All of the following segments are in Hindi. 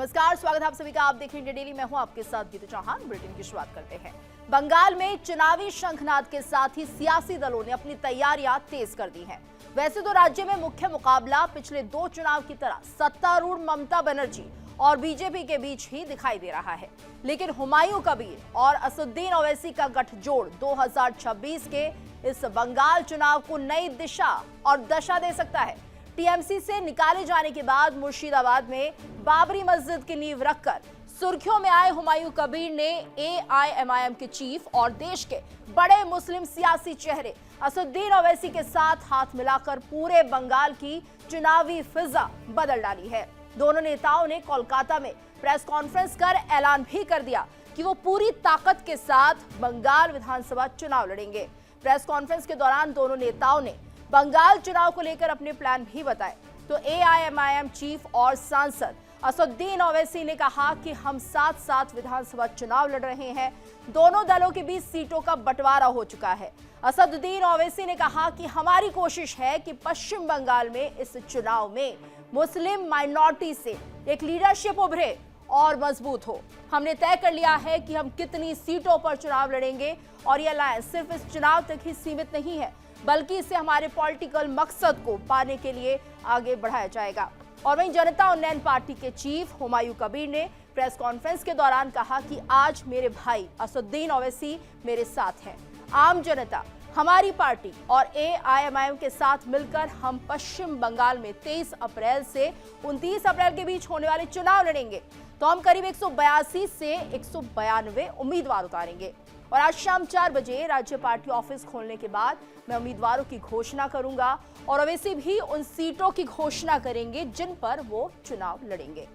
नमस्कार, स्वागत है आप सभी का। आप देख रहे हैं डेली। मैं हूं आपके साथ गीता चौहान। बुलेटिन की शुरुआत करते हैं। बंगाल में चुनावी शंखनाद के साथ ही सियासी दलों ने अपनी तैयारियां तेज कर दी हैं। वैसे तो राज्य में मुख्य मुकाबला पिछले 2 चुनाव की तरह सत्तारूढ़ ममता बनर्जी और बीजेपी के बीच ही दिखाई दे रहा है, लेकिन हुमायूं कबीर और असदुद्दीन ओवैसी का गठजोड़ 2026 के इस बंगाल चुनाव को नई दिशा और दशा दे सकता है। टीएमसी से निकाले जाने के बाद मुर्शिदाबाद में बाबरी मस्जिद की नींव रखकर सुर्खियों में आए हुमायूं कबीर ने एआईएमआईएम के चीफ और देश के बड़े मुस्लिम सियासी चेहरे असदुद्दीन ओवैसी के साथ हाथ मिलाकर पूरे बंगाल की चुनावी फिजा बदल डाली है। दोनों नेताओं ने कोलकाता में प्रेस कॉन्फ्रेंस कर ऐलान भी कर दिया कि वो पूरी ताकत के साथ बंगाल विधानसभा चुनाव लड़ेंगे। प्रेस कॉन्फ्रेंस के दौरान दोनों नेताओं ने बंगाल चुनाव को लेकर अपने प्लान भी बताए। तो एआईएमआईएम चीफ और सांसद असदुद्दीन ओवैसी ने कहा कि हम साथ साथ विधानसभा चुनाव लड़ रहे हैं। दोनों दलों के बीच सीटों का बंटवारा हो चुका है। असदुद्दीन ओवैसी ने कहा कि हमारी कोशिश है कि पश्चिम बंगाल में इस चुनाव में मुस्लिम माइनॉरिटी से एक लीडरशिप उभरे और मजबूत हो। हमने तय कर लिया है कि हम कितनी सीटों पर चुनाव लड़ेंगे और ये अलायंस सिर्फ इस चुनाव तक ही सीमित नहीं है, बल्कि इसे हमारे पॉलिटिकल मकसद को पाने के लिए आगे बढ़ाया जाएगा। और वहीं जनता उन्नयन पार्टी के चीफ हुमायूं कबीर ने प्रेस कॉन्फ्रेंस के दौरान कहा कि आज मेरे भाई असदुद्दीन ओवैसी मेरे साथ हैं। आम जनता, हमारी पार्टी और एआईएमआईएम के साथ मिलकर हम पश्चिम बंगाल में 23 अप्रैल से 29 अप्रैल के बीच होने वाले चुनाव लड़ेंगे। तो हम करीब 182 से 192 उम्मीदवार उतारेंगे और आज शाम 4 बजे राज्य पार्टी ऑफिस खोलने के बाद मैं उम्मीदवारों की घोषणा करूंगा और ओवैसी भी उन सीटों की घोषणा करेंगे जिन पर वो चुनाव लड़ेंगे।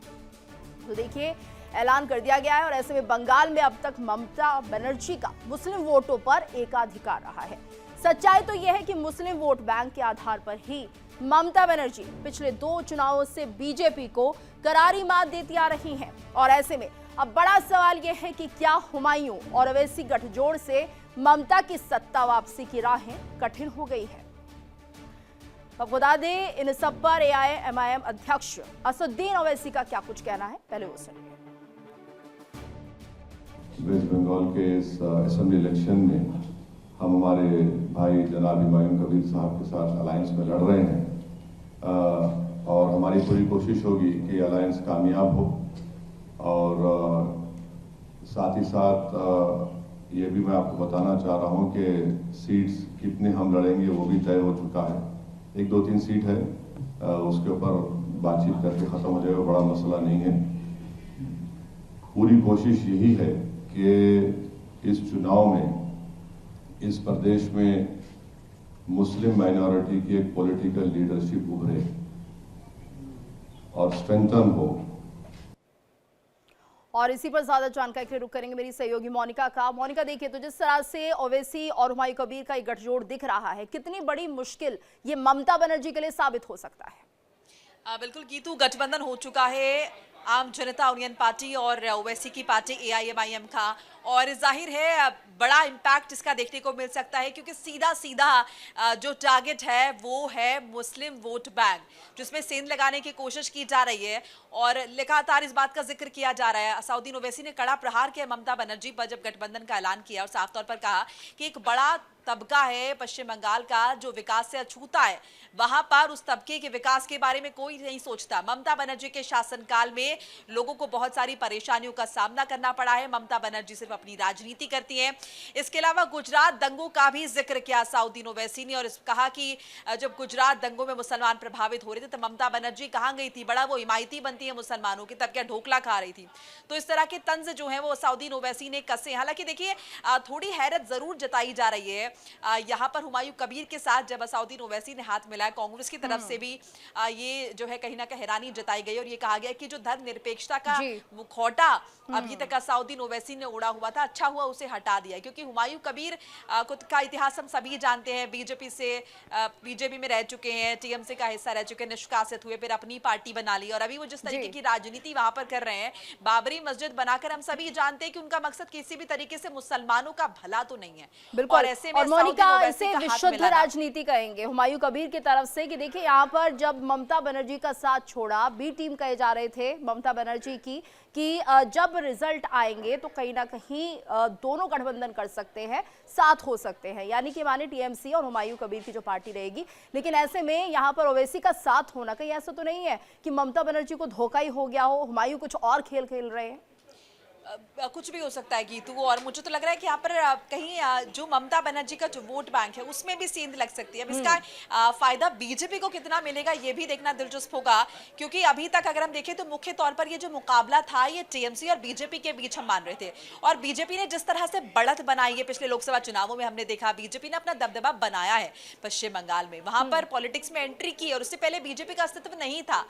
तो देखिए, ऐलान कर दिया गया है और ऐसे में बंगाल में अब तक ममता बनर्जी का मुस्लिम वोटों पर एकाधिकार रहा है। सच्चाई तो यह है कि मुस्लिम वोट बैंक के आधार पर ही ममता बनर्जी पिछले 2 चुनावों से बीजेपी को करारी मात देती आ रही हैं। और ऐसे में अब बड़ा सवाल यह है कि क्या हुमायूं और ओवैसी गठजोड़ से ममता की सत्ता वापसी की राहें कठिन हो गई है। अब बता दें, इन सब पर एआईएमआईएम अध्यक्ष असदुद्दीन ओवैसी का क्या कुछ कहना है, पहले वो सुनिए। वेस्ट बंगाल के इस असेंबली इलेक्शन में हम हमारे भाई जनाब हुमायूं कबीर साहब के साथ अलायंस में लड़ रहे हैं और हमारी पूरी कोशिश होगी कि अलायंस कामयाब हो। और साथ ही साथ ये भी मैं आपको बताना चाह रहा हूँ कि सीट्स कितने हम लड़ेंगे वो भी तय हो चुका है। 1-2-3 सीट है, उसके ऊपर बातचीत करके ख़त्म हो जाएगा, बड़ा मसला नहीं है। पूरी कोशिश यही है कि इस चुनाव में इस प्रदेश में मुस्लिम माइनॉरिटी की एक पॉलिटिकल लीडरशिप उभरे और स्ट्रेंथन हो। और इसी पर ज्यादा जानकारी के लिए रुख करेंगे मेरी सहयोगी मोनिका का। मोनिका, देखिए तो जिस तरह से ओवैसी और हुमायूं कबीर का एक गठजोड़ दिख रहा है, कितनी बड़ी मुश्किल ये ममता बनर्जी के लिए साबित हो सकता है? बिल्कुल गीतू, गठबंधन हो चुका है आम जनता यूनियन पार्टी और ओवैसी की पार्टी एआईएमआईएम का, और जाहिर है बड़ा इम्पैक्ट इसका देखने को मिल सकता है क्योंकि सीधा सीधा जो टारगेट है वो है मुस्लिम वोट बैंक, जिसमें सेंध लगाने की कोशिश की जा रही है और लगातार इस बात का जिक्र किया जा रहा है। असदुद्दीन ओवैसी ने कड़ा प्रहार किया ममता बनर्जी पर जब गठबंधन का ऐलान किया और साफ तौर पर कहा कि एक बड़ा तबका है पश्चिम बंगाल का जो विकास से अछूता है, वहां पर उस तबके के विकास के बारे में कोई नहीं सोचता। ममता बनर्जी के शासनकाल में लोगों को बहुत सारी परेशानियों का सामना करना पड़ा है। ममता बनर्जी सिर्फ अपनी राजनीति करती हैं। इसके अलावा गुजरात दंगों का भी जिक्र किया असदुद्दीन ओवैसी ने और कहा कि जब गुजरात दंगों में मुसलमान प्रभावित हो रहे थे तो ममता बनर्जी कहां गई थी, बड़ा वो हिमायती बनती है मुसलमानों की, तब क्या ढोकला खा रही थी। तो इस तरह के तंज जो है वो असदुद्दीन ओवैसी ने कसे। हालांकि देखिए, थोड़ी हैरत जरूर जताई जा रही है यहाँ पर हुमायूं कबीर के साथ जब असदुद्दीन ओवैसी ने हाथ मिलाया। कांग्रेस की तरफ से भी ये जो है कहीं ना कहीं हैरानी जताई गई और ये कहा गया कि जो धर्मनिरपेक्षता का मुखौटा अभी तक असदुद्दीन ओवैसी ने उड़ा हुआ हुआ था, अच्छा हुआ उसे हटा दिया, क्योंकि हुमायूं कबीर का इतिहास हम सभी जानते हैं। बीजेपी में रह चुके हैं, टीएमसी का हिस्सा रह चुके हैं, निष्कासित हुए, फिर अपनी पार्टी बना ली, और अभी वो जिस तरीके की राजनीति वहां पर कर रहे हैं, बाबरी मस्जिद बनाकर, हम सभी जानते हैं कि उनका मकसद किसी भी तरीके से मुसलमानों का भला तो नहीं है। बिल्कुल, और ऐसे में मोनिका इसे विशुद्ध राजनीति कहेंगे हुमायूं कबीर की तरफ से कि देखिए यहाँ पर जब ममता बनर्जी का साथ छोड़ा, बी टीम कहे जा रहे थे ममता बनर्जी की कि जब रिजल्ट आएंगे तो कहीं ना कहीं दोनों गठबंधन कर सकते हैं, साथ हो सकते हैं, यानी कि माने टीएमसी और हुमायूं कबीर की जो पार्टी रहेगी। लेकिन ऐसे में यहाँ पर ओवैसी का साथ होना, कहीं ऐसा तो नहीं है कि ममता बनर्जी को धोखा ही हो गया हो, हुमायूं कुछ और खेल खेल रहे हैं? कुछ भी हो सकता है गीतू, और मुझे तो लग रहा है कि यहाँ पर कहीं जो ममता बनर्जी का जो वोट बैंक है उसमें भी सेंध लग सकती है। अब इसका फायदा बीजेपी को कितना मिलेगा ये भी देखना दिलचस्प होगा, क्योंकि अभी तक अगर हम देखें तो मुख्य तौर पर ये जो मुकाबला था ये टीएमसी और बीजेपी के बीच हम मान रहे थे, और बीजेपी ने जिस तरह से बढ़त बनाई है पिछले लोकसभा चुनावों में, हमने देखा बीजेपी ने अपना दबदबा बनाया है पश्चिम बंगाल में, वहां पर पॉलिटिक्स में एंट्री की, और उससे पहले बीजेपी का अस्तित्व नहीं था।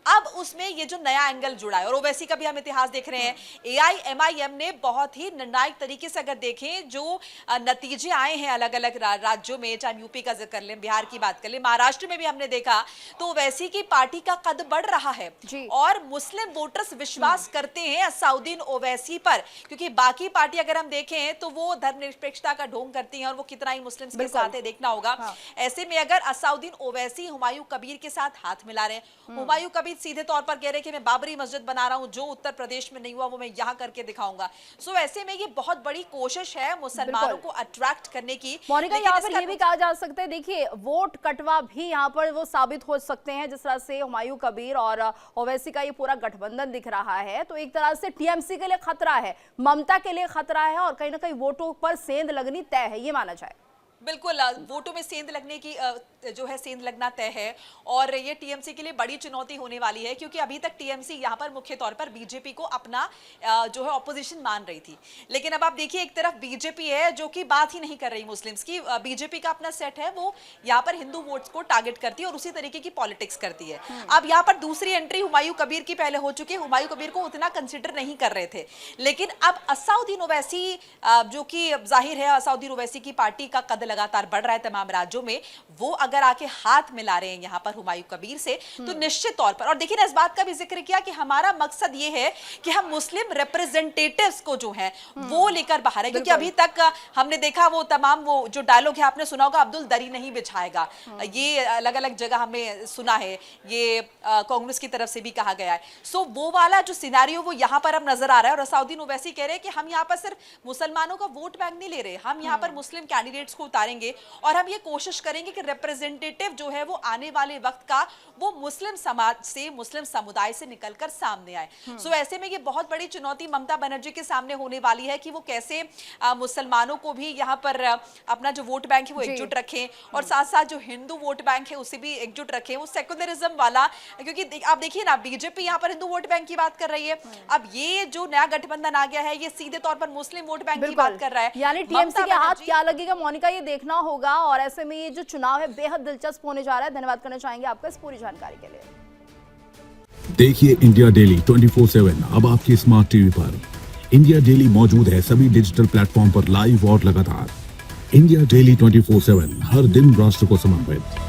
अब उसमें ये जो नया एंगल जुड़ा है, और ओवैसी का भी हम इतिहास देख रहे हैं, एआईएमआईएम ने बहुत ही निर्णायक तरीके से अगर देखें जो नतीजे आए हैं अलग अलग राज्यों में, चाहे यूपी का जिक्र कर लें, बिहार की बात कर लें, महाराष्ट्र में भी हमने देखा, तो ओवैसी की पार्टी का कद बढ़ रहा है और मुस्लिम वोटर्स विश्वास करते हैं असाउद्दीन ओवैसी पर, क्योंकि बाकी पार्टी अगर हम देखें तो वो धर्मनिरपेक्षता का ढोंग करती हैं और वो कितना ही मुस्लिम्स के साथ है देखना होगा। ऐसे में अगर असाउद्दीन ओवैसी हुमायूं कबीर के साथ हाथ मिला रहे हैं, हुमायूं कबीर सीधे तौर पर कह रहे हैं कि मैं बाबरी मस्जिद बना रहा हूं, जो उत्तर प्रदेश में नहीं हुआ वो मैं यहां करके दिखाऊंगा। सो ऐसे में ये बहुत बड़ी कोशिश है मुसलमानों को अट्रैक्ट करने की। मोनिका, यहाँ पर ये भी कहा जा सकता है, देखिए वोट कटवा भी यहाँ पर वो साबित हो सकते हैं, जिस तरह से हुमायूं कबीर और ओवैसी का ये पूरा गठबंधन दिख रहा है, तो एक तरह से टीएमसी के लिए खतरा है, ममता के लिए खतरा है, और कहीं ना कहीं वोटों पर सेंध लगनी तय है, ये माना जाए। बिल्कुल, वोटों में सेंध लगने की जो है सेंध लगना तय है, और ये टीएमसी के लिए बड़ी चुनौती होने वाली है, क्योंकि अभी तक टीएमसी यहाँ पर मुख्य तौर पर बीजेपी को अपना जो है ऑपोजिशन मान रही थी। लेकिन अब आप देखिए एक तरफ बीजेपी है जो कि बात ही नहीं कर रही मुस्लिम्स की, बीजेपी का अपना सेट है, वो यहाँ पर हिंदू वोट्स को टारगेट करती है और उसी तरीके की पॉलिटिक्स करती है। अब यहाँ पर दूसरी एंट्री हुमायूं कबीर की पहले हो चुकी है, हुमायूं कबीर को उतना कंसिडर नहीं कर रहे थे, लेकिन अब असाउद्दीन ओवैसी जो कि जाहिर है असाउद्दीन ओवैसी की पार्टी का कद लगातार बढ़ रहा है तमाम राज्यों में, वो अगर आके हाथ मिला रहे हैं यहाँ पर हुमायूं कबीर से, तो निश्चित तौर पर, और देखिए ना इस बात का भी जिक्र किया कि हमारा मकसद ये है कि हम मुस्लिम रिप्रेजेंटेटिव्स को जो है वो लेकर बाहर है, क्योंकि अभी तक हमने देखा वो तमाम वो जो डायलॉग है आपने सुना होगा, अब्दुल दरी नहीं बिछाएगा, ये अलग अलग जगह हमें सुना है, ये कांग्रेस की तरफ से भी कहा गया है। सो वो वाला जो सिनेरियो वो यहाँ पर अब नजर आ रहा है, और असाउद्दीन ओवैसी कह रहे हैं कि हम यहाँ पर सिर्फ मुसलमानों का वोट बैंक नहीं ले रहे, हम यहाँ पर मुस्लिम कैंडिडेट्स को उतारेंगे और हम ये कोशिश करेंगे कि रिप्रेजेंटेटिव जो है वो आने वाले वक्त का वो मुस्लिम समाज से, मुस्लिम समुदाय से निकलकर सामने आए। सो ऐसे में ये बहुत बड़ी चुनौती ममता बनर्जी के सामने होने वाली है कि वो कैसे मुसलमानों को भी यहाँ पर अपना जो वोट बैंक है वो एकजुट रखें, और साथ साथ जो हिंदू वोट बैंक है उसे भी एकजुट रखें, वो सेकुलरिज्म वाला, क्योंकि आप देखिए ना बीजेपी यहाँ पर हिंदू वोट बैंक की बात कर रही है, अब ये जो नया गठबंधन आ गया है ये सीधे तौर पर मुस्लिम वोट बैंक की बात कर रहा है, यानी टीएमसी के हाथ क्या लगेगा मोनिका ये देखना होगा, और ऐसे में ये जो चुनाव है बेहद दिलचस्प होने जा रहा है। धन्यवाद करना चाहेंगे आपका इस पूरी जानकारी के लिए। देखिए इंडिया डेली 24/7 अब आपकी स्मार्ट टीवी पर। इंडिया डेली मौजूद है सभी डिजिटल प्लेटफॉर्म पर लाइव और लगातार। इंडिया डेली 24/7 हर दिन राष्ट्र को समर्पित।